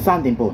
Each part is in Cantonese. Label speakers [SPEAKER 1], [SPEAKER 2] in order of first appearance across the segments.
[SPEAKER 1] 3點半。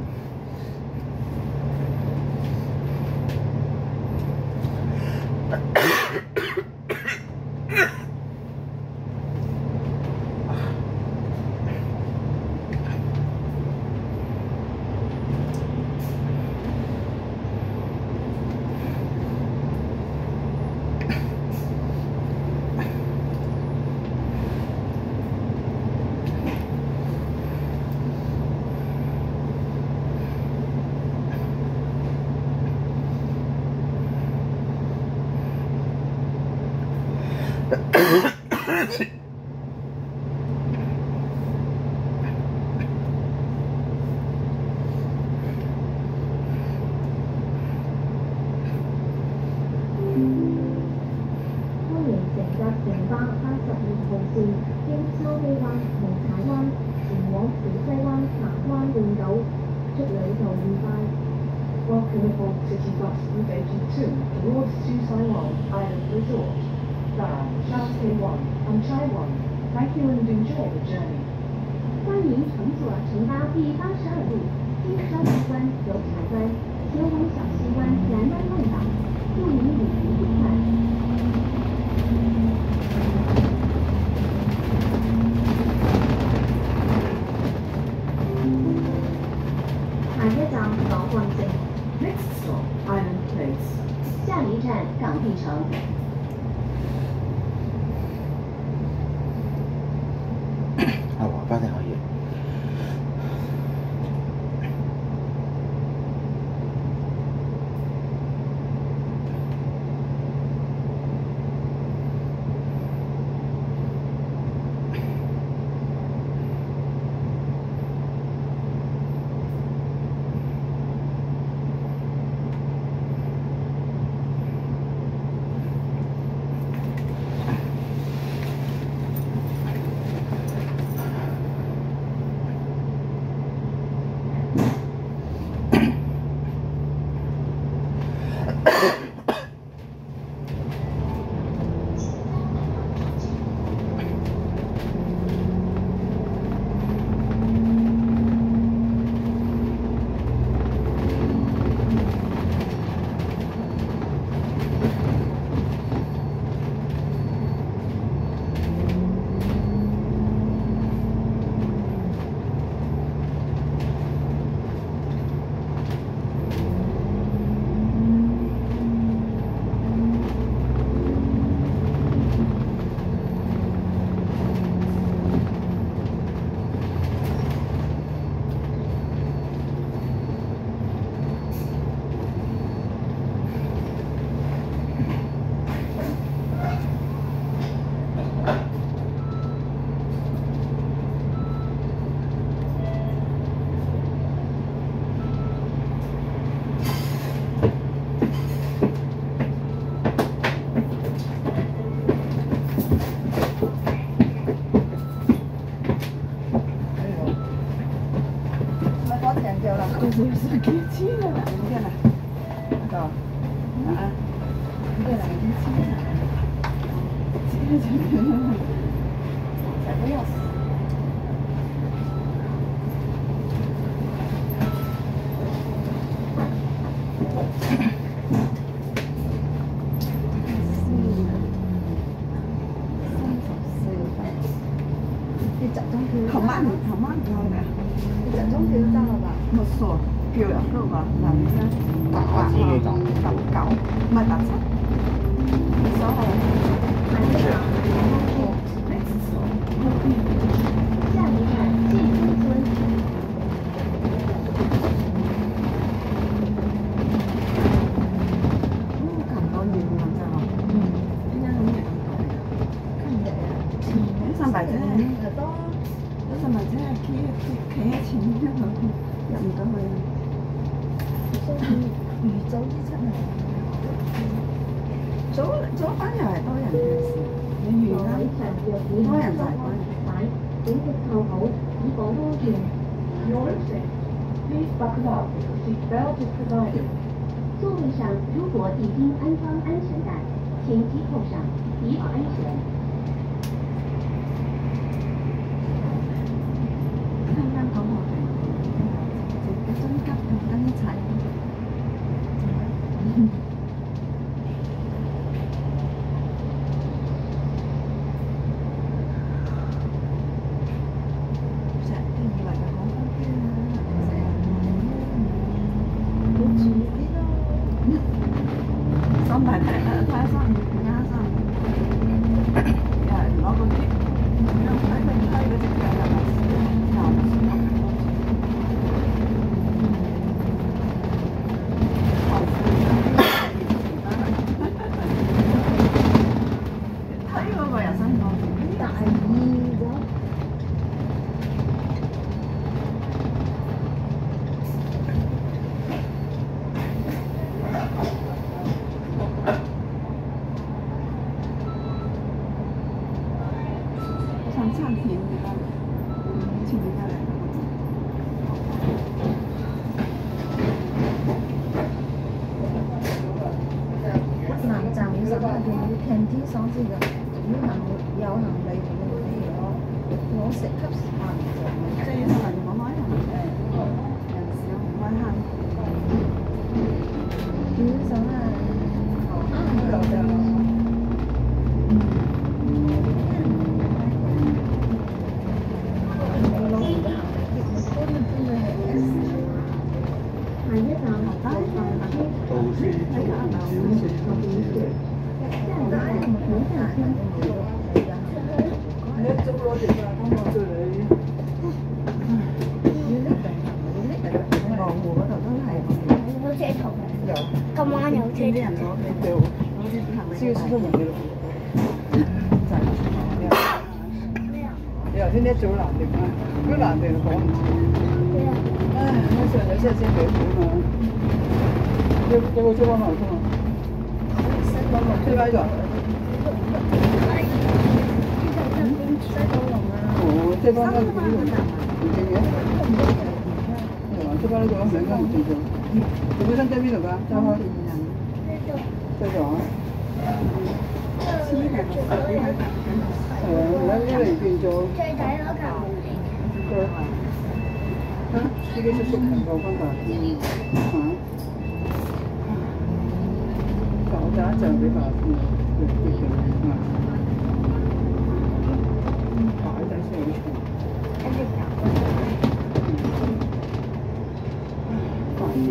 [SPEAKER 2] Welcome aboard City Bus Route 82 towards Susaiwang Island Resort. Bound Shanxi 1 and Chaiwan. Thank you and enjoy the journey.
[SPEAKER 3] 欢迎乘坐乘搭第82路京商西关由台湾前往小西湾南湾浪岛，祝您旅途愉快。下一站港灣城。
[SPEAKER 2] Next stop, Island Place.
[SPEAKER 3] 下一站港币城。
[SPEAKER 1] 係華巴定可以。
[SPEAKER 4] 頭晚唔夠嘅，你集中票得啦吧？冇錯，票又夠吧？嗱，你咧
[SPEAKER 1] 打字嘅講
[SPEAKER 4] 19，唔係打7，所以
[SPEAKER 3] 下一站建中村。
[SPEAKER 4] 咁多遠咁就，依家好遠咁上白車，上白車係企喺前面嗰度，入唔到去。預早啲出嚟，早班又係多人嘅事，你預啦，多人就係多人。
[SPEAKER 3] 請勿靠好，以防安全。
[SPEAKER 2] You're safe. Please buckle up. The seat belt is provided.
[SPEAKER 3] 座位上如果已经安装安全带，请系扣上，以保安全。
[SPEAKER 4] 啱啱講我哋成日都以為佢好方便啊，好似啲咯。三排睇下睇下3加3，又係攞個碟，又睇佢推嗰隻腳又係推嗰個又辛苦，大意咗。唱甜的，甜的来了。南站要10塊錢，canteen 所知嘅，如果有行李攞食級飯就即係要10蚊冇開行，人少唔開行。幾少啊？
[SPEAKER 3] 下一站北上區，
[SPEAKER 1] 都是
[SPEAKER 3] 喺下樓羅湖嗰度都係
[SPEAKER 5] 有車圖，
[SPEAKER 1] 有
[SPEAKER 5] 今晚有車
[SPEAKER 4] 啲人
[SPEAKER 5] 圖。
[SPEAKER 4] 攞嘅，
[SPEAKER 1] 有
[SPEAKER 4] 攞啲行李。
[SPEAKER 1] 這個是什麼的？你頭先一早難定啊？如果難定就講唔知。唉，我上有車先俾款啊！有個車幫埋通啊？車擺咗？哦，車幫喺呢度，唔見嘅。車幫呢度兩間唔見咗。你本身喺邊度㗎？揸開？揸咗啊？係啊，而家呢嚟變咗。
[SPEAKER 5] 最抵嗰嚿
[SPEAKER 1] 嚇！司機叔叔唔夠分㗎。嚇！就我揸一陣俾爸先，佢決定啊。擺低先好長。快啲！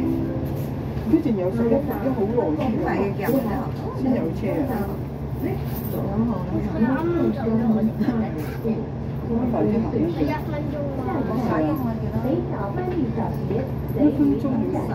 [SPEAKER 1] 呢段有水一好耐先有車啊！快啲行
[SPEAKER 5] 係1分鐘咯。
[SPEAKER 3] 北角班地小學
[SPEAKER 1] 1分鐘要10。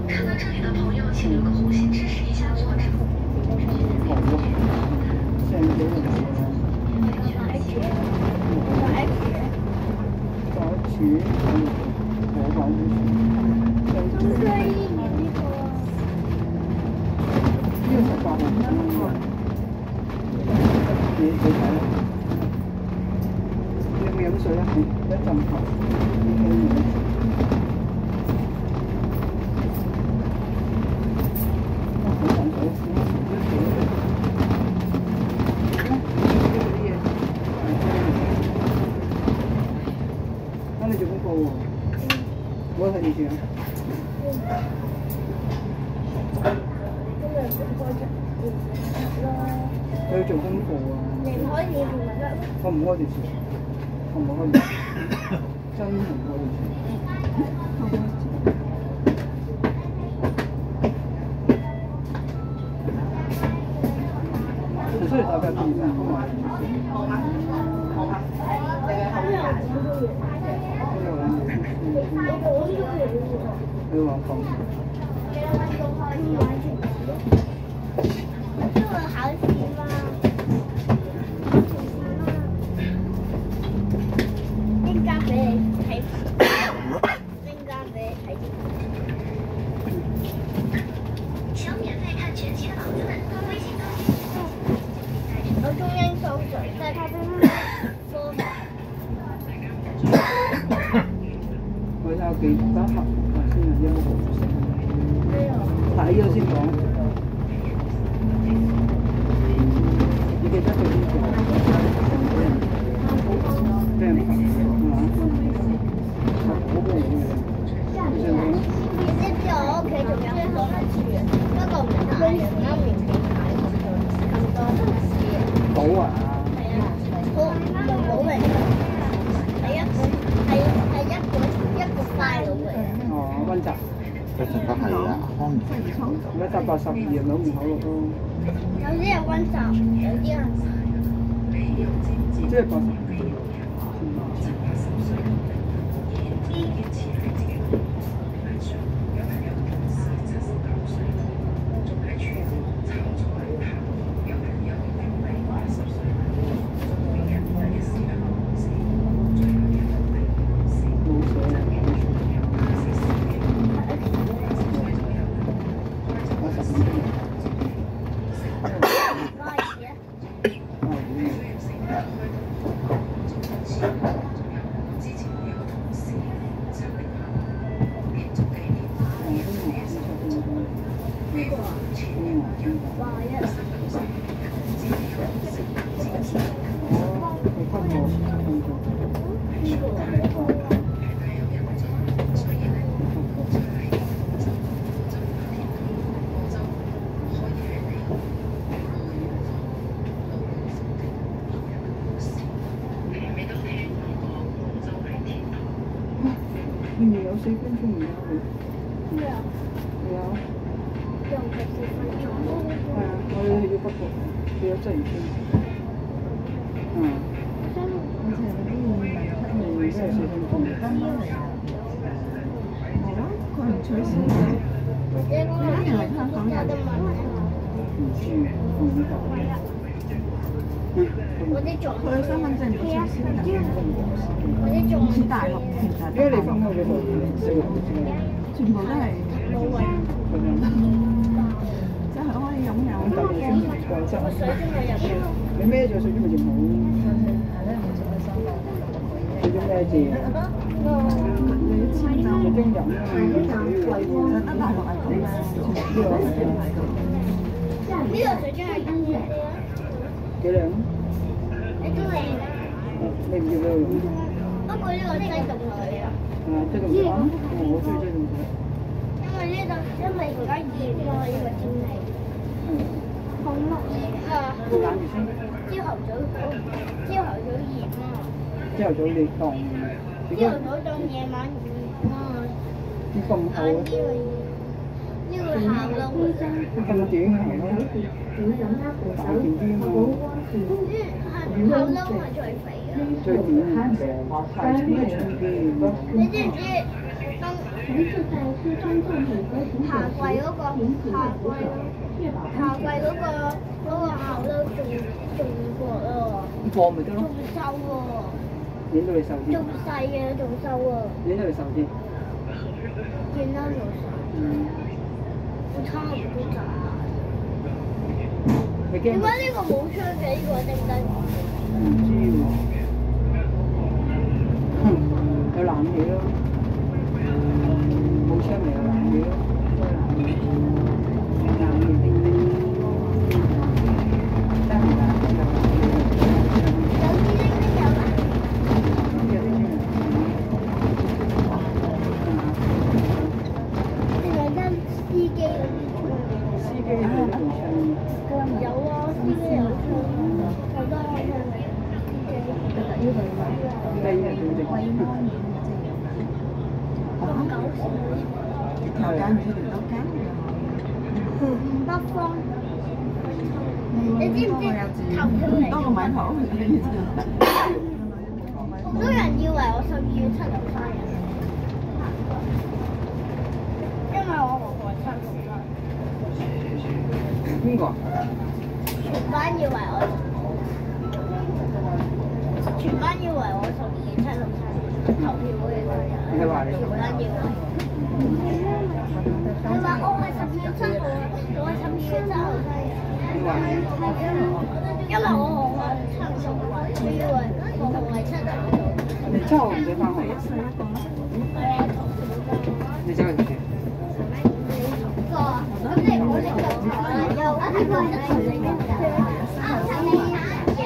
[SPEAKER 6] 看到这里的朋友，请留个红心支持一下作者。你做功課喎？我睇住啊！佢要做功課啊！
[SPEAKER 5] 你唔可以唔得。
[SPEAKER 1] 我唔開電視，我唔開電視，真唔開電視。所以大家變晒開埋電視。佢話咁。
[SPEAKER 5] 因為考試嘛，應該俾你睇。
[SPEAKER 1] 幾多盒啊？先係一個食。睇咗先講。你記得佢呢個咩牌係嘛？好好嘅。你想點？
[SPEAKER 5] 你知唔知我屋企仲有好多樹，不過唔大，啱面皮大咁多樹。
[SPEAKER 1] 寶啊！
[SPEAKER 5] 係啊，好唔係寶嚟㗎，係一個塊嚟嘅。
[SPEAKER 1] 哦，溫習。
[SPEAKER 7] 其實都係啊，康
[SPEAKER 1] 而家10、82人攞唔好咯都。
[SPEAKER 5] 有啲人溫習，有啲人
[SPEAKER 1] 即係80。明明有4分鐘唔有你。
[SPEAKER 5] 咩啊？
[SPEAKER 1] 有。
[SPEAKER 5] 用咗4分鐘。
[SPEAKER 1] 係啊，我哋去咗北角，去咗鰂魚涌。嗯。真係4分鐘。
[SPEAKER 4] 佢唔取消嘅。
[SPEAKER 5] 或者嗰個係香港有得問。
[SPEAKER 1] 唔知，唔知道。
[SPEAKER 5] 嗰啲仲
[SPEAKER 4] 佢身份證唔取消嘅。
[SPEAKER 5] 嗰啲仲
[SPEAKER 4] 似大陸其實。
[SPEAKER 1] 因為你分開嗰度4個字，
[SPEAKER 4] 全部都係
[SPEAKER 5] 冇位。
[SPEAKER 1] 咁樣。
[SPEAKER 4] 即係可以擁有。
[SPEAKER 1] 咁特別先廣州。
[SPEAKER 5] 個水真係入邊。
[SPEAKER 1] 你孭咗水啫咪就冇。你啲咩字？
[SPEAKER 4] 你簽就
[SPEAKER 1] 已經飲啦。
[SPEAKER 4] 得大陸係咁嘅，呢個係
[SPEAKER 5] 呢個水晶係咁嘅。
[SPEAKER 1] 幾靚？
[SPEAKER 5] 你都係。
[SPEAKER 1] 你唔要俾我用？
[SPEAKER 5] 不過呢個擠凍水啊。
[SPEAKER 1] 即係咁講，我中意即係咁講。
[SPEAKER 5] 因為而家熱咯，呢個天氣。好熱啊！
[SPEAKER 1] 你冷住先。
[SPEAKER 5] 朝頭早熱啊！
[SPEAKER 1] 朝頭早你凍。
[SPEAKER 5] 朝頭早凍，夜晚熱啊！
[SPEAKER 1] 你咁厚啊？
[SPEAKER 5] 呢個行路。
[SPEAKER 1] 咁短行咯。大件啲啊嘛。
[SPEAKER 5] 行路係最肥嘅。
[SPEAKER 1] 最短太長係長啲。
[SPEAKER 5] 你知唔知？下季嗰個校都仲過咯，
[SPEAKER 1] 過咪得咯。
[SPEAKER 5] 仲瘦喎，
[SPEAKER 1] 影到你瘦啲。
[SPEAKER 5] 仲細嘅仲瘦喎，
[SPEAKER 1] 影到你瘦啲。
[SPEAKER 5] 見到仲瘦，我差唔多咋。
[SPEAKER 1] 你驚？
[SPEAKER 5] 點解呢個冇窗嘅？呢個定燈？
[SPEAKER 1] 唔知喎。有冷氣咯。冇車咪有冷氣咯。冷氣叮叮。得唔得？
[SPEAKER 5] 有啲叮叮有啦。定係跟司機嗰啲？
[SPEAKER 1] 司機有冇窗？
[SPEAKER 5] 有啊，司機有窗，好多窗嘅。
[SPEAKER 1] 低係最正。
[SPEAKER 5] 咁搞笑。
[SPEAKER 4] 頭間唔知幾多間。
[SPEAKER 5] 北方。你知唔知頭出嚟？
[SPEAKER 4] 多個米鋪。
[SPEAKER 5] 好多人以為我12月7日生日，因為我婆婆7號生日。
[SPEAKER 1] 邊個？
[SPEAKER 5] 全班以為我12月7號生日，投票嗰日生日。
[SPEAKER 1] 你話你？
[SPEAKER 5] 全班以為。佢話我係12月7號啊，我係12月7號生日。
[SPEAKER 1] 你話你？
[SPEAKER 5] 因為我學校7號，佢以為我係7號做。
[SPEAKER 1] 你7號唔使返學。
[SPEAKER 5] 係啊。幾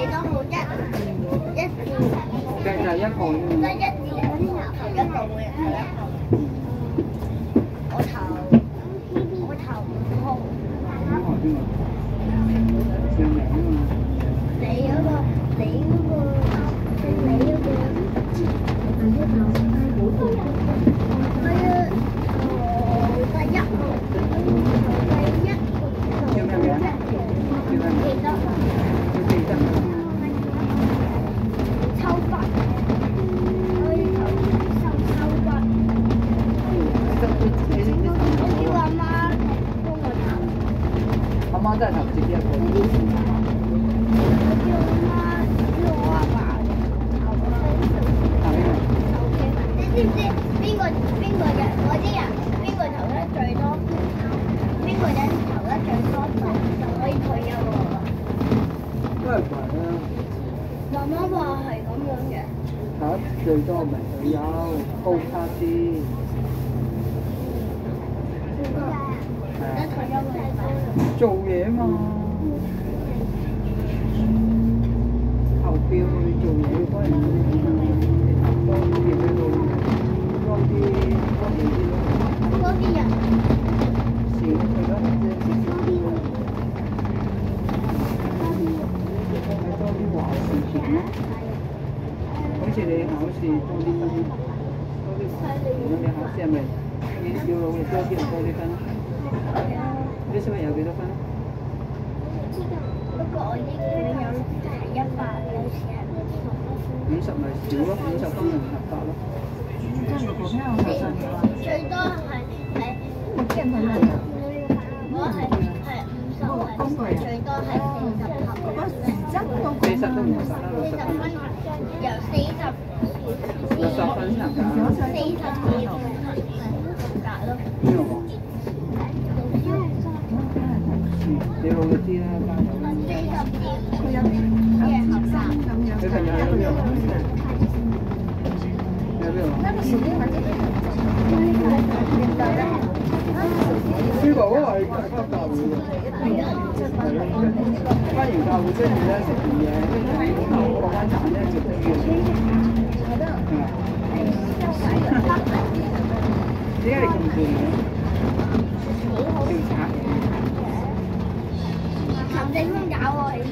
[SPEAKER 5] 多號一
[SPEAKER 1] 計就係1號啫
[SPEAKER 5] 得
[SPEAKER 1] 嘛。
[SPEAKER 5] 一字，一個每人投1號。我投5號。
[SPEAKER 1] 5號邊個？姓名啊嘛。
[SPEAKER 5] 你嗰個，你嗰個，你嗰個。第1號。
[SPEAKER 1] 叫咩名？叫咩名？
[SPEAKER 5] 記得。
[SPEAKER 1] 要記得。
[SPEAKER 5] 抽筆。可以投抽筆。我叫阿媽幫我投。
[SPEAKER 1] 阿媽都係投自己一個。
[SPEAKER 5] 我叫我阿爸投你知唔知邊個人嗰啲人邊個投得最多？邊個人投得最多就可以退休喎？
[SPEAKER 1] 都係貴啦。
[SPEAKER 5] 媽媽話係咁樣嘅。
[SPEAKER 1] 投得最多咪退休，高卡啲。
[SPEAKER 5] 得退休嘅
[SPEAKER 1] 做嘢嘛。投票去做嘢嗰陣時，多啲嘢喺度，多啲咯。
[SPEAKER 5] 多啲人。
[SPEAKER 1] 少去咯，即係少啲咯。係多啲話事權咯。好似你考試多啲分，多啲話事權咯。你考試係咪要努力多啲就多啲分？你小朋友幾多分？
[SPEAKER 5] 不過我呢個有係100，有時係
[SPEAKER 1] 50咪少咯，50分咪唔合格咯。
[SPEAKER 5] 最多係我係50分，最多係40合格。
[SPEAKER 1] 40都唔合格啦，60分。
[SPEAKER 5] 由
[SPEAKER 1] 60分先合格。
[SPEAKER 5] 40合格咯。
[SPEAKER 1] 邊個話？你努力啲啦，加油啦！你朋友喺邊度？你喺邊度？書房嗰個係翻教會嘅，翻完教會跟住咧食完嘢，跟住落翻站咧接啲嘢。點解你咁攰嘅？調查。
[SPEAKER 5] 尋地方搞我起身。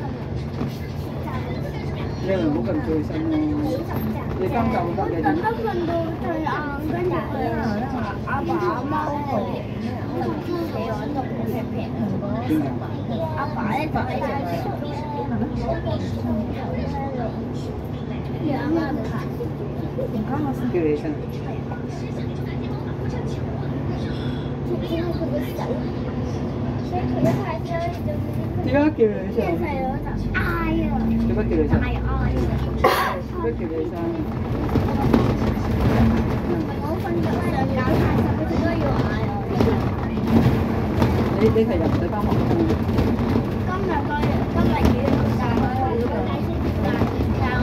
[SPEAKER 1] 你唔好咁早起身咯。你翻教會得嘅。
[SPEAKER 5] 等得瞓到最晏，跟住阿爸阿媽咧就企喺度劈劈。阿爸咧就喺度。阿媽就行。
[SPEAKER 1] 叫你起身。
[SPEAKER 5] 因為佢個手，所以佢一太傷就。
[SPEAKER 1] 點解叫你起身？
[SPEAKER 5] 細佬就嗌啊！
[SPEAKER 1] 做乜叫你起身？
[SPEAKER 5] 嗌啊！
[SPEAKER 1] 做乜叫你起身？
[SPEAKER 5] 我瞓咗上搞太實，佢都要嗌啊！
[SPEAKER 1] 你係日唔使翻學㗎嘛？
[SPEAKER 5] 今日要，但係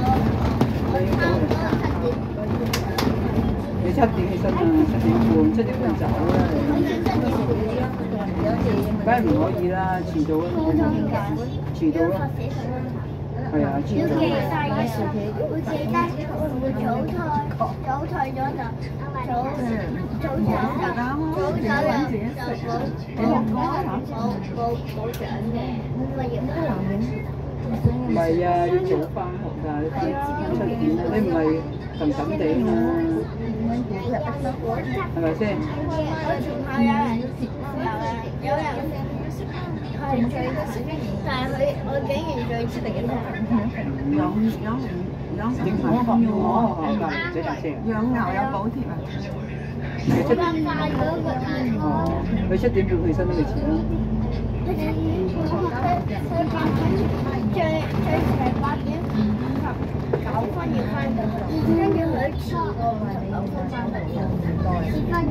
[SPEAKER 5] 我差唔多7點。
[SPEAKER 1] 你7點起身啊，7點半走啦。梗係唔可以啦，遲到啦，遲到咯。係啊，遲到。
[SPEAKER 5] 會記得會早退咗就早走就冇獎嘅，咪要
[SPEAKER 1] 唔係啊，要早翻學㗎，你7點啊，你唔係近地啊嘛，係咪先？
[SPEAKER 5] 我全校有人係最，但係我竟然最遲嘅。
[SPEAKER 4] 養牛有補貼啊！
[SPEAKER 5] 冇辦法嗰個
[SPEAKER 1] 佢7點半起身都未遲啦。
[SPEAKER 5] 佢最遲係8點59分要翻到，跟住佢遲過59分翻到，而家要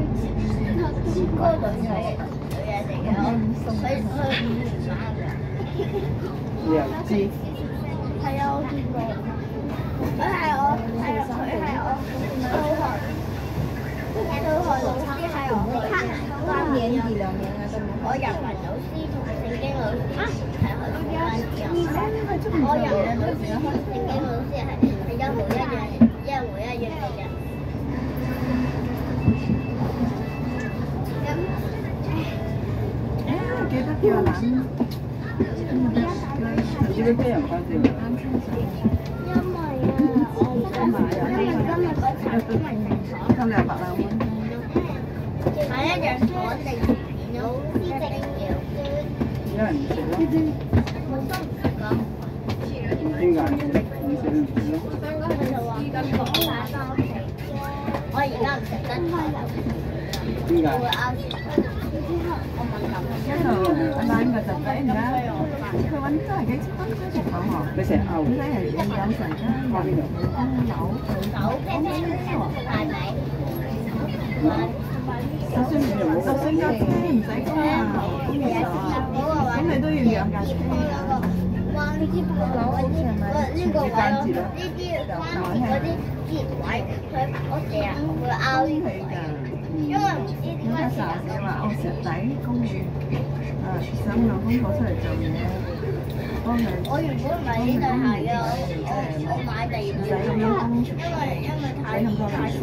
[SPEAKER 5] 嗰度係女人嚟嘅，佢
[SPEAKER 1] 你又知？
[SPEAKER 5] 係啊，我見過。佢係我到學老師係我黑班嘅。
[SPEAKER 4] 年2年啊都冇。
[SPEAKER 5] 我人文老師同聖經老師係去同班我人文老師同聖經老師係一模一樣嘅人。
[SPEAKER 4] 記得叫阿蘭。
[SPEAKER 1] 你知唔知俾人關照？
[SPEAKER 5] 因為我今日嗰場都係明爽。
[SPEAKER 4] 今日100萬蚊。
[SPEAKER 5] 買一樣鎖定片咯，師定要。
[SPEAKER 1] 有人唔食咯？
[SPEAKER 5] 我都唔食㗎。
[SPEAKER 1] 點解唔食？唔食唔食咯？
[SPEAKER 5] 佢就話咁講買翻屋企。我而家唔食得太油，
[SPEAKER 1] 點解？
[SPEAKER 5] 我會拗住佢。我敏感。
[SPEAKER 4] 一路阿蘭個侄仔而家，佢揾真係幾千蚊追逐口學。
[SPEAKER 1] 你成日拗？
[SPEAKER 4] 你睇係有成間
[SPEAKER 1] 拗邊度？
[SPEAKER 5] 手拼拼大髀。
[SPEAKER 4] 就算架車唔使供啊，咁你都要養架車啊。
[SPEAKER 5] 哇！呢啲鋪樓嗰啲，呢個位咯，呢啲關嗰啲節位，我成日會拗呢個位，因為唔知點解成日
[SPEAKER 4] 你話我石仔公寓，想兩公婆出嚟做嘢，幫佢。
[SPEAKER 5] 我原本唔係呢對鞋嘅，我買第二對，因為太細。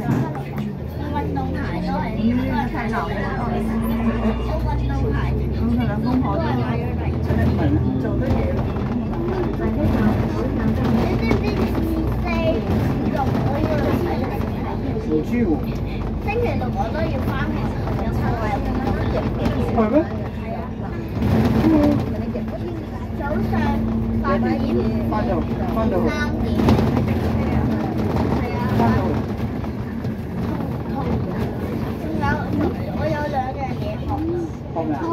[SPEAKER 5] 運動鞋都係呢個太流嘅，我運動鞋。
[SPEAKER 4] 咁佢兩公婆都出嚟做得嘢咯。
[SPEAKER 5] 你知唔知4、6我要睇
[SPEAKER 1] 唔知喎。
[SPEAKER 5] 星期六我都要翻學，
[SPEAKER 1] 係咩？
[SPEAKER 5] 早上8點，
[SPEAKER 1] 翻到去。
[SPEAKER 5] 3點。係啊。
[SPEAKER 1] 翻到去。
[SPEAKER 5] 我有2樣嘢學。
[SPEAKER 1] 學咩啊？
[SPEAKER 5] 我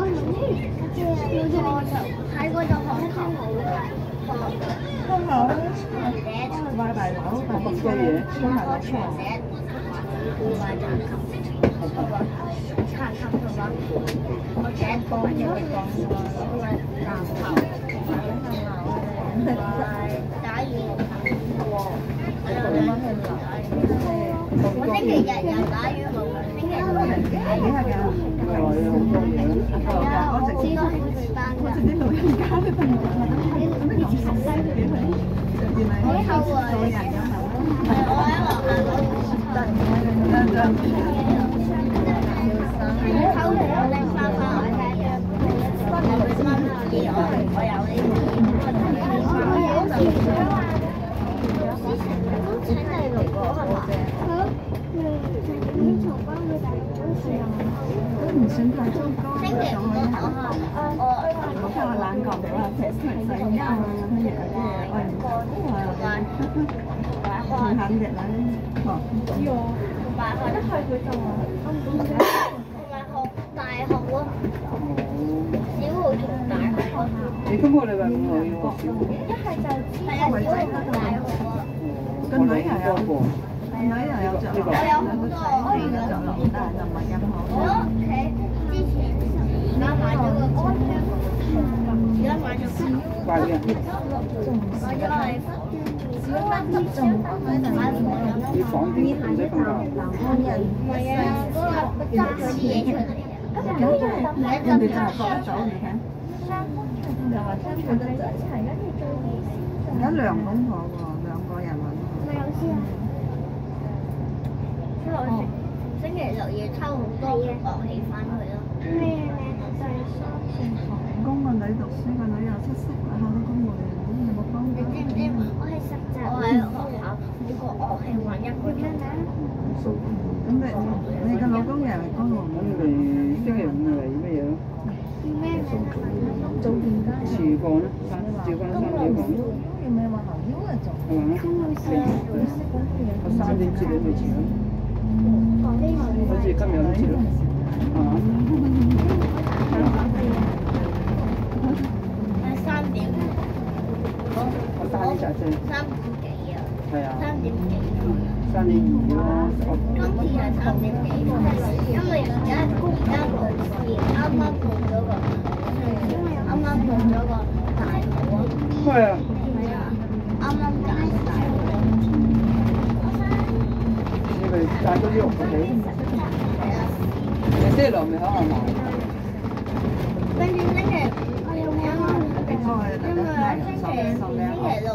[SPEAKER 5] 喺嗰度學琴。
[SPEAKER 4] 工樓買大樓，買咁多嘢，出埋落床。
[SPEAKER 5] 彈琴同埋我請講嘢講籃球、打羽毛球。我星期日又打羽毛球，星期六又打羽毛球。
[SPEAKER 1] 係啊，有好多嘢。
[SPEAKER 5] 我直知道補習班㗎。
[SPEAKER 4] 啲老人家都瞓覺，咁咁熟悉嘅佢，原來
[SPEAKER 5] 喺後圍。係我喺學校嗰度。偷嚟我拎翻我睇嘅，我有呢啲。請你嚟過係嘛？
[SPEAKER 4] 都唔算太糟糕。
[SPEAKER 5] 星期五我
[SPEAKER 4] 睇我懶覺到啊，成日細音啊，跟住有啲嘢我唔講啊，唔肯嘅啦。知我。
[SPEAKER 5] 同埋學得去佢就話，同埋學大學咯，小學同大學。
[SPEAKER 1] 你今個禮拜5我要學小學。
[SPEAKER 5] 一係就知係啊，小學同大學啊。
[SPEAKER 4] 個女又有，個女又有着落，兩個仔都有着落，但係就唔係咁好。
[SPEAKER 5] 我屋企之前而家買咗個，而家買咗個。
[SPEAKER 1] 快啲啊！
[SPEAKER 5] 買咗係
[SPEAKER 4] 少一班就唔得喺度買房咁。
[SPEAKER 1] 你房邊唔使瞓覺。
[SPEAKER 5] 唔係啊，嗰個爭啲嘢出嚟啊！
[SPEAKER 4] 人哋就係覺得早，你睇。又話聽佢得仔，而家兩公婆喎，2個人揾。
[SPEAKER 5] 咪有先啊！星期六要抽好多樂器翻去咯。咩？
[SPEAKER 4] 供個女讀書，個女又出色啦，考到公務員，有冇幫
[SPEAKER 5] 你知唔知？我係實習，我喺學校每個樂器玩1個鐘。
[SPEAKER 4] 咁你個老公又係公務員？
[SPEAKER 1] 咁你星期5嚟咩嘢咯？
[SPEAKER 5] 咩？
[SPEAKER 4] 做電家。
[SPEAKER 1] 廚房啦，照翻3點房。
[SPEAKER 4] 有咩話校腰啊做？
[SPEAKER 1] 係嘛？我3點接你咪遲咯。好似今日咁遲咯，係嘛
[SPEAKER 5] ？3點。
[SPEAKER 1] 我3點就正。
[SPEAKER 5] 3點幾啊？
[SPEAKER 1] 係啊。
[SPEAKER 5] 3點幾
[SPEAKER 1] 3點2咯。
[SPEAKER 5] 今次係3點幾，因為而家冇事，啱啱報咗個大學啊。
[SPEAKER 1] 係啊。
[SPEAKER 5] 係啊，啱啱揀大學。
[SPEAKER 1] 你咪帶多啲屋企。
[SPEAKER 5] 係啊。
[SPEAKER 1] 你星期6咪喺學校？
[SPEAKER 5] 跟住星期五因為星期六星期六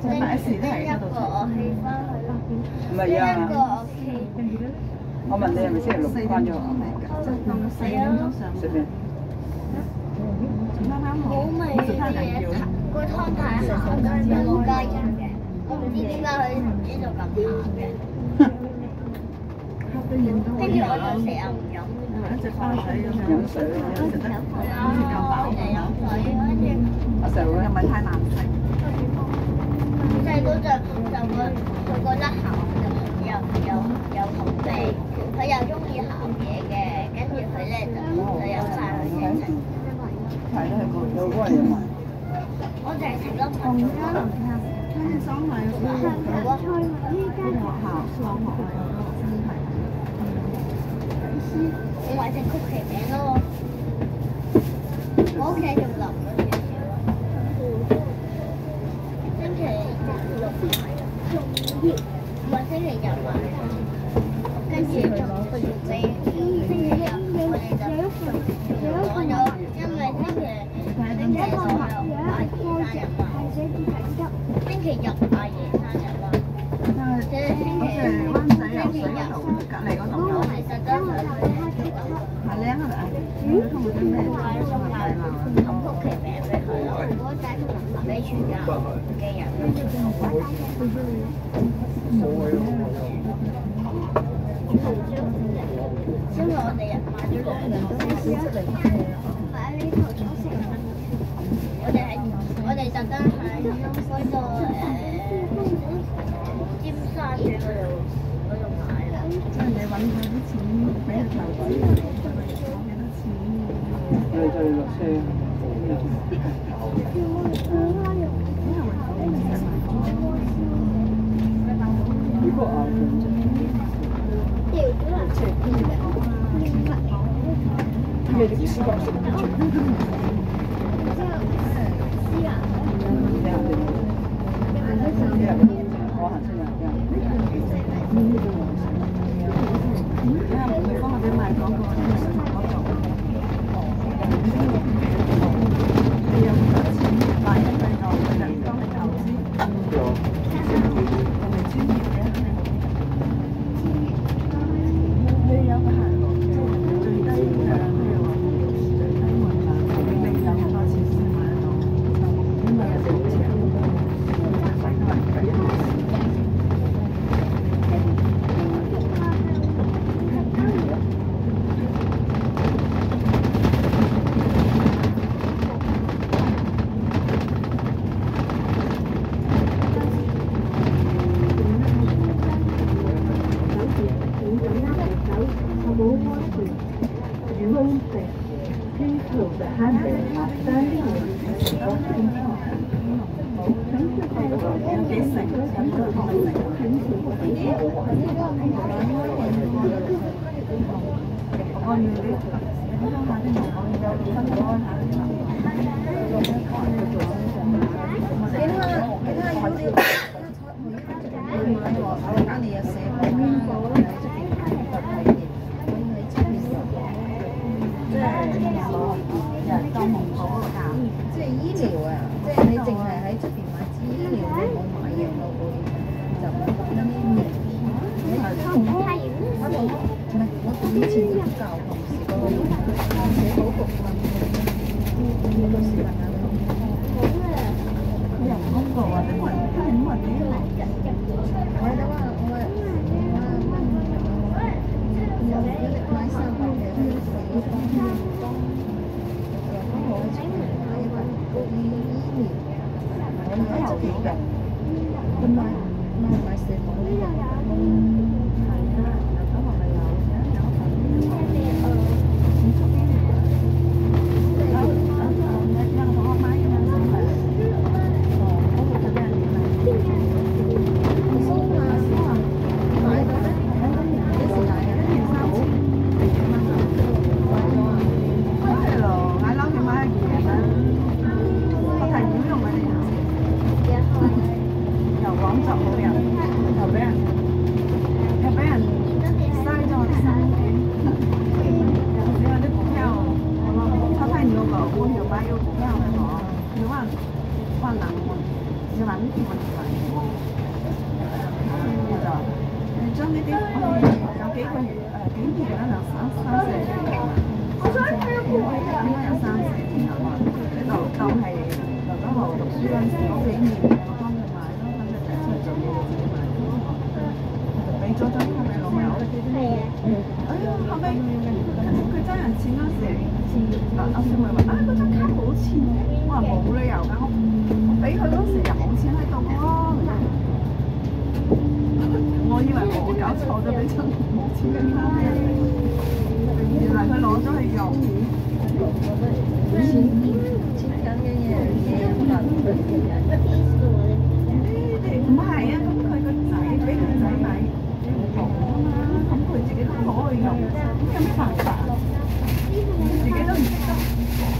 [SPEAKER 5] 拎一個樂器翻去。
[SPEAKER 1] 唔係啊，
[SPEAKER 5] 一個樂器。
[SPEAKER 1] 我問你係咪星期六翻咗學？
[SPEAKER 5] 係啊。
[SPEAKER 1] 食咩？
[SPEAKER 5] 好味啲嘢，個湯太鹹，有冇加鹽嘅？我唔知點解佢呢度咁鹹嘅。跟住我就成日唔飲。
[SPEAKER 1] 飲水咯。
[SPEAKER 5] 係啊，我成日飲水，跟住
[SPEAKER 1] 阿細佬咧，
[SPEAKER 4] 唔係太難食。
[SPEAKER 5] 細佬就覺得鹹，又好味，佢又中意鹹嘢嘅，跟住佢咧就飲晒佢先食。
[SPEAKER 1] 係都係有嗰個嘢賣。
[SPEAKER 5] 我淨係食咗蜜粽啦。
[SPEAKER 4] 跟住爽係學校放學
[SPEAKER 5] 我買隻曲奇餅咯，我屋企仲留咗少少。星期六買，唔係星期日買，跟住你星期日我哋就攞咗，因為星期六我有阿爺生日嘛，星期日阿爺生日嘛，即係星期日
[SPEAKER 4] 隔離嗰度有。
[SPEAKER 5] 係實質上
[SPEAKER 4] 係靚啊！通過啲咩？
[SPEAKER 5] 買送曲奇餅俾佢咯，俾全家嘅人。因為我哋買咗兩樣，擺喺呢度咗食。我哋特登喺嗰個尖沙咀嗰度買啦。
[SPEAKER 4] 即係你揾咗啲錢俾佢投資，攞幾多錢？
[SPEAKER 1] 我哋就嚟落車。如果啊，咩啲思覺性嘅
[SPEAKER 4] 將呢啲有幾個月幾年啦，兩三四年啦，應該有3、4年啦嘛。你就係劉德華讀書嗰陣時嗰幾年，我幫佢買咯，等佢出嚟做嘢自己買。我就俾咗張卡俾老友。係啊。哎呀，後尾佢爭人錢嗰時，阿小妹話：啊，嗰張卡冇錢嘅。我話冇理由㗎，我俾佢嗰時又冇錢喺度喎。我以為我搞錯咗，俾張冇錢嘅卡俾人，原來佢攞咗去用。錢緊嘅嘢唔係啊，咁佢個仔俾佢仔買唔同啊嘛，咁佢自己都攞去用，咁有咩辦法？自己都唔識得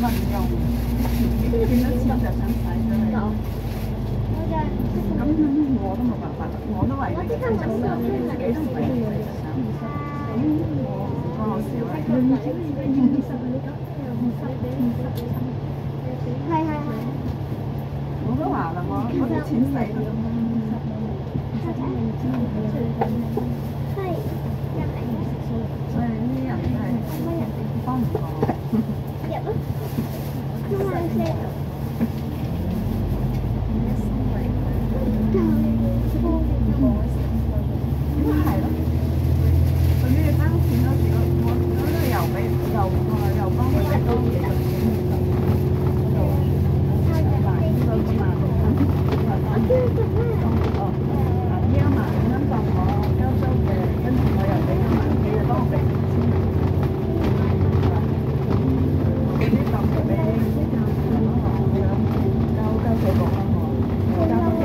[SPEAKER 4] 運用，見到錢就想使咗佢。咁我都冇辦法，我都為佢爭取啦，自己都唔係想，我唔關我事啦。我都話啦，我啲錢使啦。所以呢啲人真係幫唔過。應該係咯，對於你爭錢嗰時，我都係又幫佢哋多嘢嘅錢嚟㗎，呢1萬5蚊當我交租嘅，跟住我又俾1萬幾，就幫我俾5千，嗰啲當佢俾交社保啦我，交咗幾。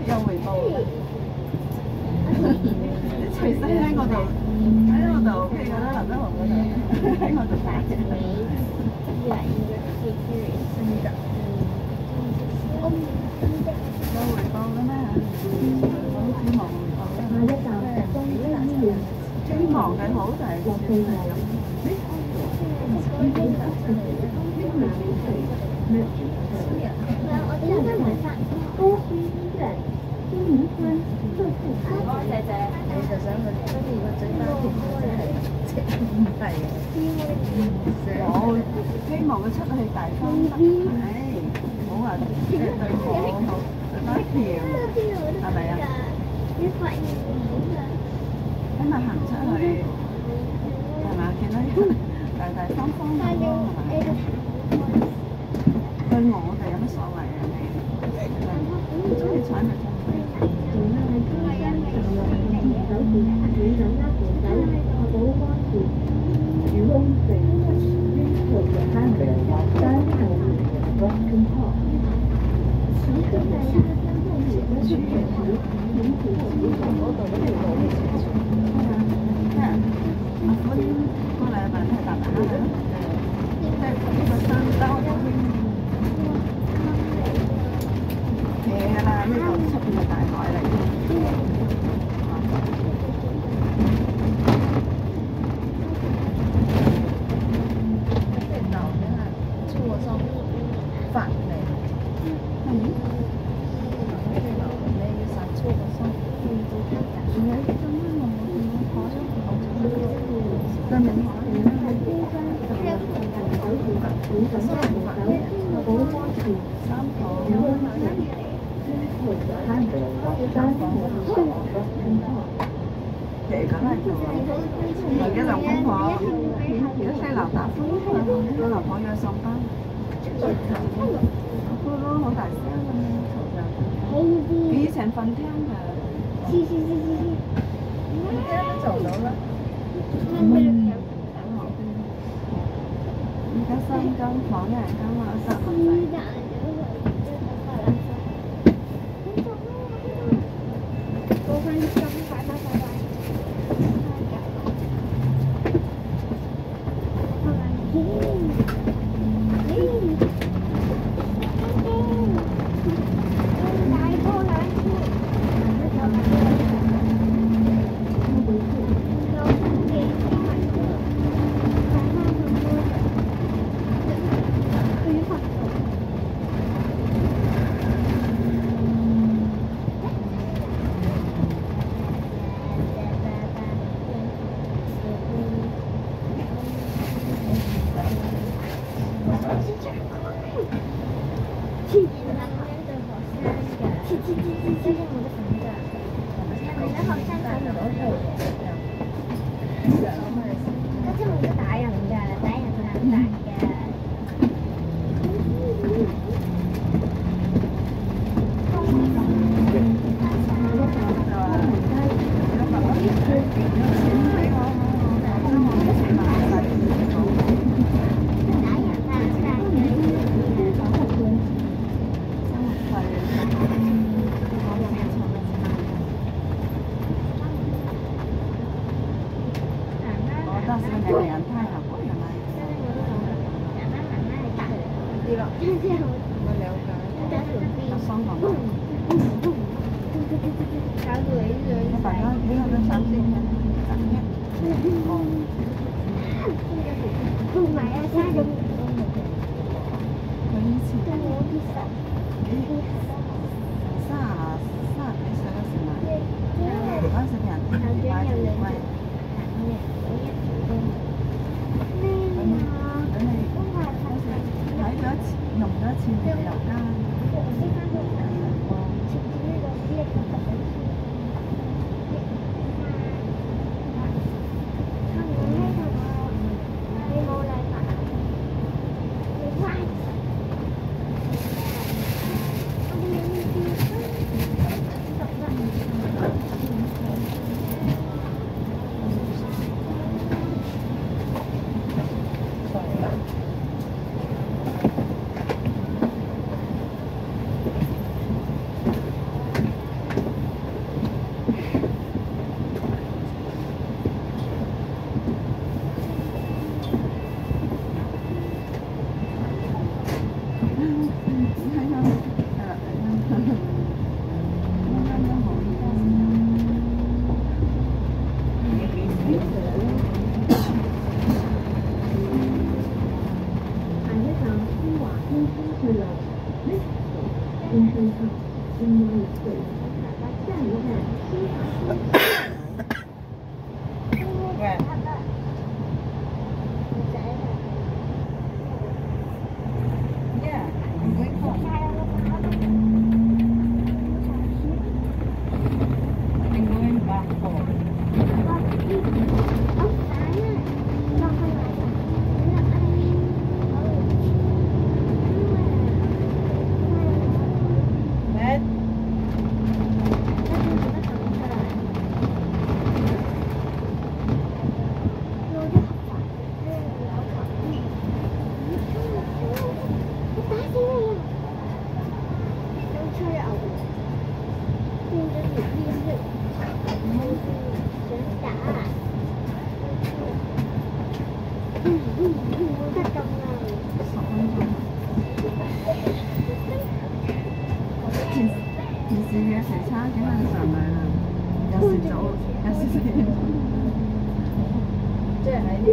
[SPEAKER 4] 有回報，隨身喺我度，OK 㗎啦，劉德華嗰度，喺我度打嘅。有回報㗎咩？我好希望回報啦。希望係好，但係算係咁。你就想佢跟住個嘴巴唔係我希望佢出去大方得體，唔好話即係對我好多條，係咪啊？今日行出去係咪？見到大大方方咁咯，係咪？對我哋有乜所謂啊？你中意踩咪踩。其實梗係做自己兩公婆，而家西樓打風，我老婆要上班，呼嚕好大聲咁樣嘈就，以前瞓廳㗎，而家都做到啦。而家3間房，1人間房，3個仔。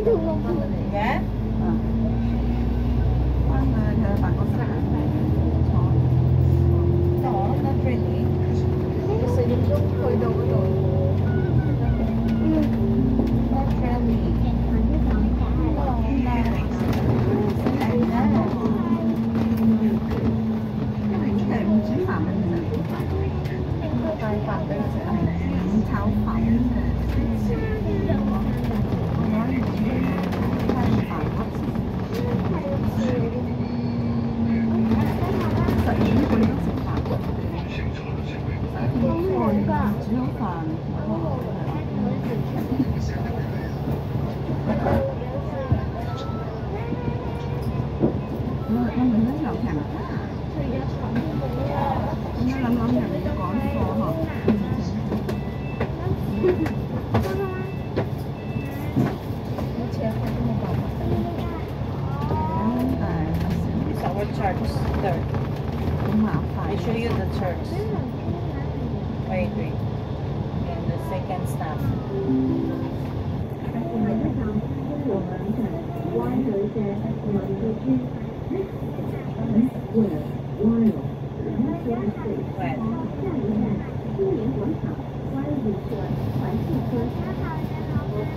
[SPEAKER 4] 煮好飯。
[SPEAKER 8] church. Third.
[SPEAKER 4] 好麻煩。
[SPEAKER 8] I show you the church. Wait. And the second stop.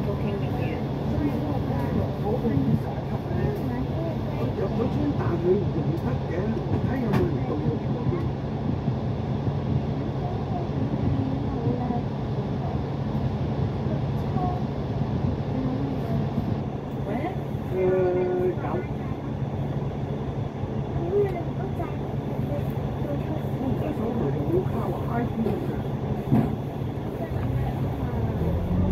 [SPEAKER 8] ？Looking with you.
[SPEAKER 1] 有嗰張大佢唔得嘅，睇有冇唔同。
[SPEAKER 8] Where?
[SPEAKER 1] 搞。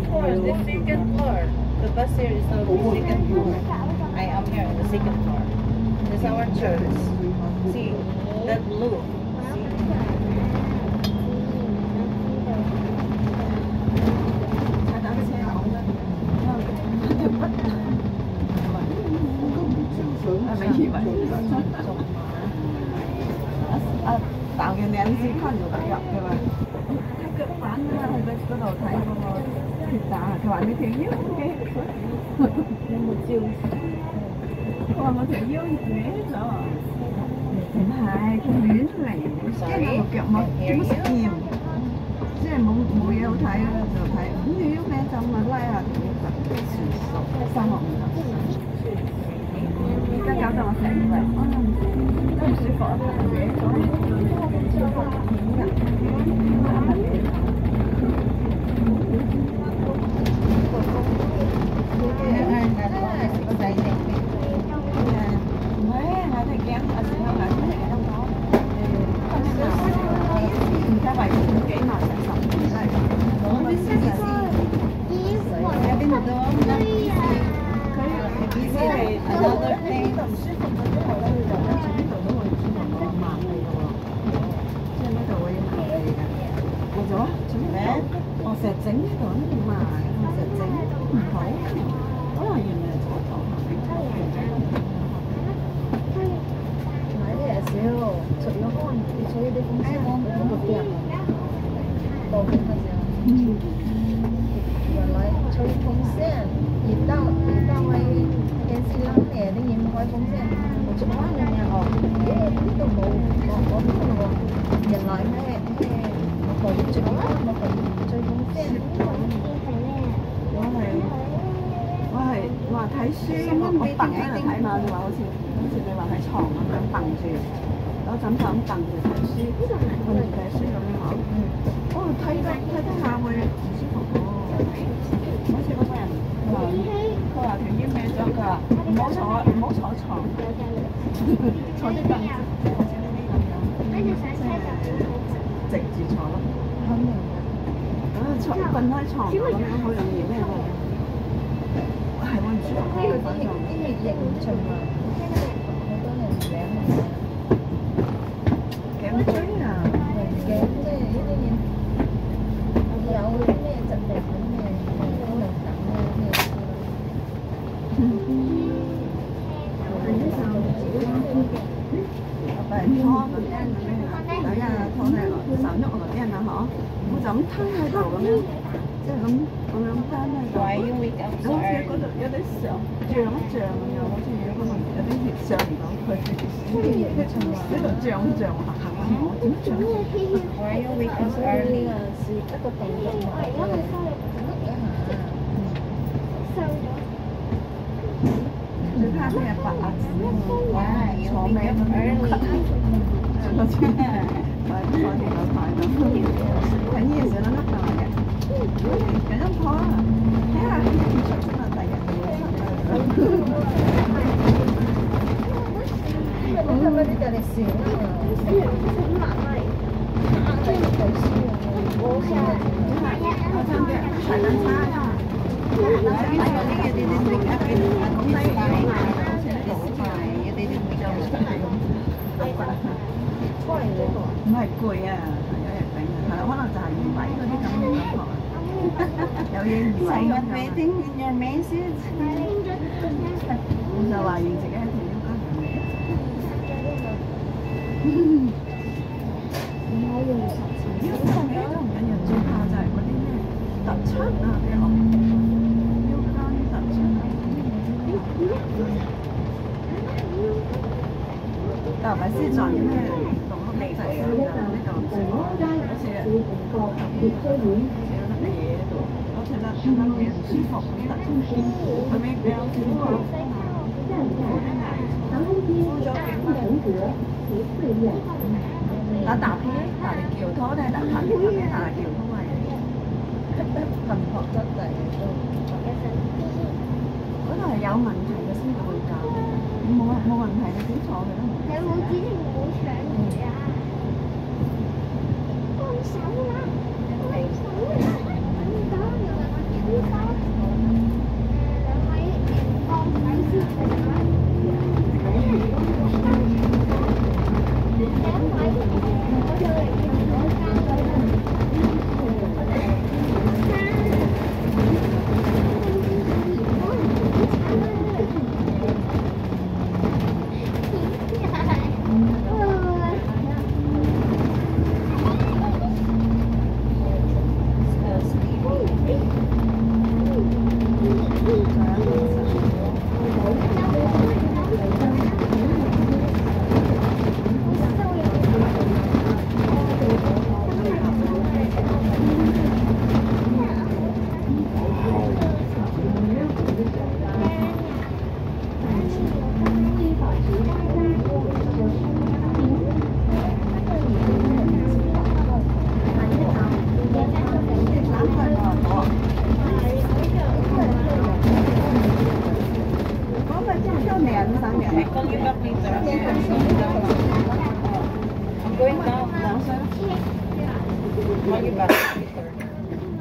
[SPEAKER 8] Floor is the second floor. The bus here is on the second floor. I am here on the second floor. This is our church. See, that blue.
[SPEAKER 4] tạo嘅靚先看到入嘅嘛，睇腳板啊，去嗰度睇嗰個鐵打，佢話你條腰嘅，有冇照？佢話我條腰歪咗，唔係佢亂嚟，因為我腳冇點食鹽，即係冇嘢好睇啦，就睇咁條腰歪就咪拉下條腰就3個5頭，而家搞到我成日都唔舒服啊，歪咗。我成日整呢度都唔賣，我成日整唔好，可能原來左頭買啲嘢少，除咗可能除咗啲風扇，我冇啲人報警嘅時候，原來吹風扇，熱到喺電視冷嘅啲嘢唔開風扇，我做乜嘢哦？呢度冇喎，原來咩？我可以吹風扇。我話睇書，我揼喺度睇嘛，你話好似你話喺床咁樣揼住，攞枕頭咁揼住睇書，瞓住睇書咁樣嗬。哦，睇得下會唔舒服喎。好似嗰個人，佢話條腰歪咗，佢話唔好坐床，坐啲凳子，好似呢啲咁樣，即係直住坐咯。肯定嘅。咁瞓喺床咁樣好容易咩喎？係喎，唔舒服。呢個啲形象啊，好多人頸椎啊，頸即係呢啲嘢，有啲咩疾病咁嘅都能等啊咩？病拖嗰啲咁樣，有人拖喺度，手喐嗰啲人啊嗬，我就咁攤喺度咁樣，即係咁攤喺度。好似嗰度有啲上漲一漲咁樣，好似可能有啲血上唔到佢，呢度漲行行我點漲？Why you wake up early？是一個動作嚟嘅。最怕咩白牙子啊！坐咩early？坐住個牌度，睇呢嘢成日都甩嘅，緊張破啊！睇下出啊，第日我今日啲就嚟笑啦，我真嘅係撚差啊！唔係攰啊，有人頂啊，係可能就係移位嗰啲咁嘅感覺，有嘢移位咁樣。Waiting in your message。我就懷疑自己係條腰骨。咪先在咩同屋地仔啊？呢度唔算好似
[SPEAKER 3] 小蘋果特別書院。
[SPEAKER 4] 乜嘢喺度，我覺得幾唔舒服，後尾比較舒服。打搭片，大力橋拖咧，打行大橋拖係貧學質地都，嗰度係有問題嘅先至會教，冇問題嘅點坐嘅都冇。
[SPEAKER 5] 有冇指定冇搶住啊？放手啦！放手啦！唔得，又係我見到。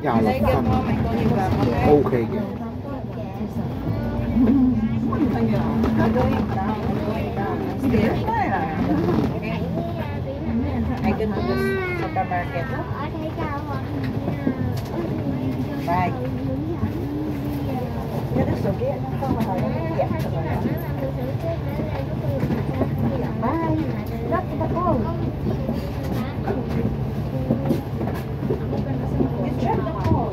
[SPEAKER 5] 兩位放手先嚟啦！OK
[SPEAKER 7] 嘅。
[SPEAKER 8] I go to the supermarket. Bye. Cái đó sổ kia nó không phải là đẹp rồi. Bye. Rất là cool. It's just the cool.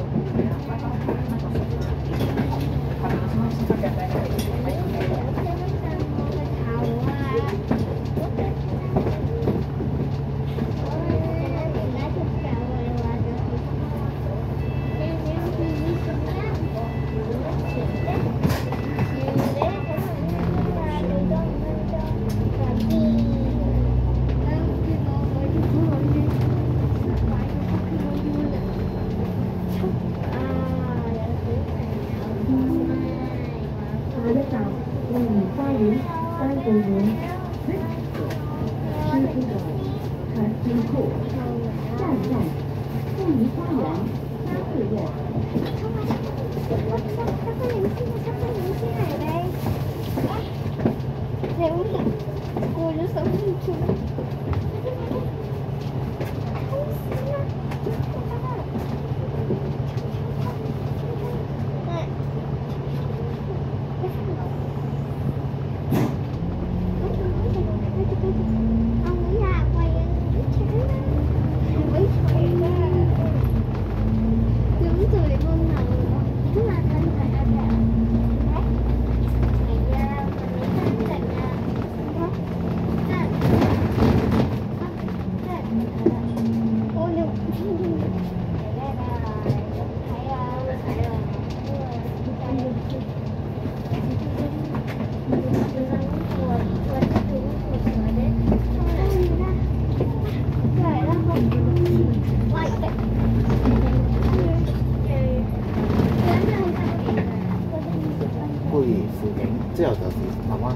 [SPEAKER 7] 之後就是慢慢。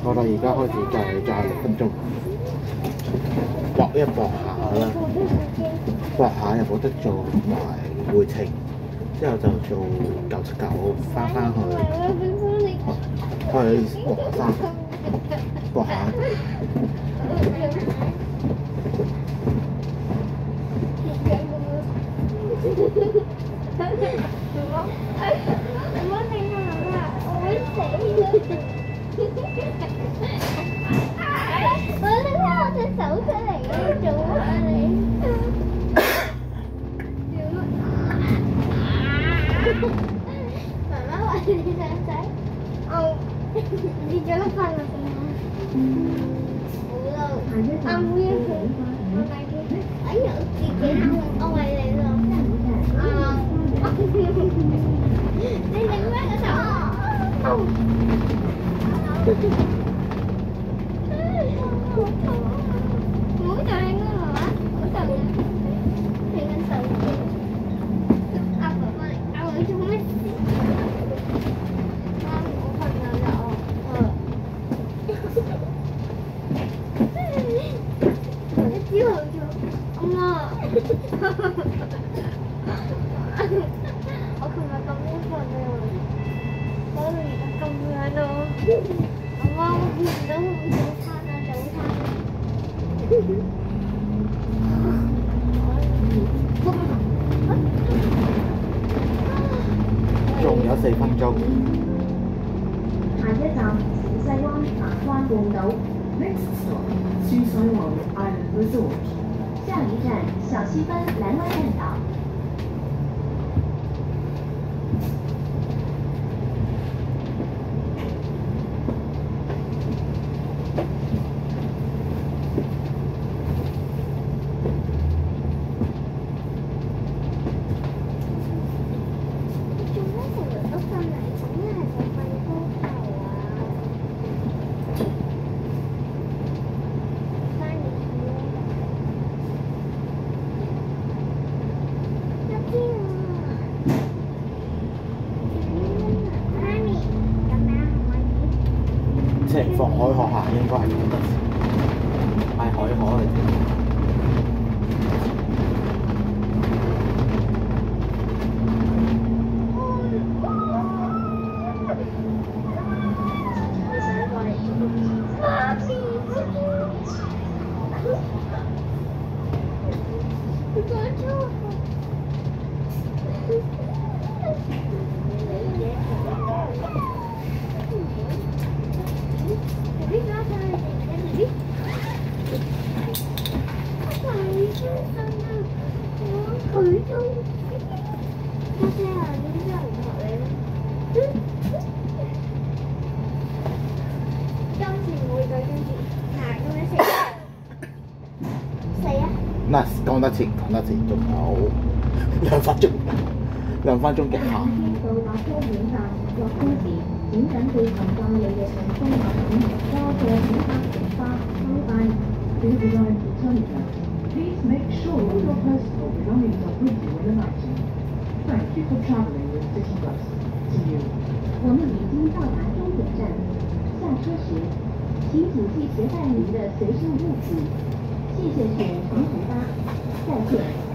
[SPEAKER 7] 我哋而家開始再6分鐘，搏一搏下啦，搏下又冇得做埋回程，之後就做979翻去博下山，博下。
[SPEAKER 5] 媽媽話你想仔，跌咗粒花落去。好啦，阿妹一個，哎呀，自己我為你咯。你整咩個頭？唔好就你啦，係嘛？唔好就你。你緊手機。阿爸翻嚟，阿女做咩事？我瞓覺啦，一朝好咗，阿媽。我琴日咁早瞓啊，搞到而家咁樣咯。阿媽，我見唔到早餐啊，早餐。
[SPEAKER 7] 仲有4分鐘。
[SPEAKER 3] 下一站小西灣南灣半島，
[SPEAKER 2] Next stop, Susaiwan Island Resort.
[SPEAKER 3] 下一站小西湾蓝湾半岛。
[SPEAKER 5] 做咩成日都瞓嚟？咁樣係咪瞓高頭啊？翻嚟一天啊！媽咪，咁樣可唔可以？
[SPEAKER 7] 情況海河下應該係咁嘅，係海河嚟嘅。嗱，講得切，仲有2分鐘，2分鐘嘅下。
[SPEAKER 3] 到達高點站落車時，請緊記攜帶你嘅順豐物品，包括小卡、花、收帶。
[SPEAKER 2] Please arrive to Tonga. Please make sure all your personal belongings are with you when alighting. Thank you for travelling with City Bus. See you.
[SPEAKER 3] 我们已经到达终点站，下车时，请谨记携带您的随身物品。谢谢使用长途巴，再见。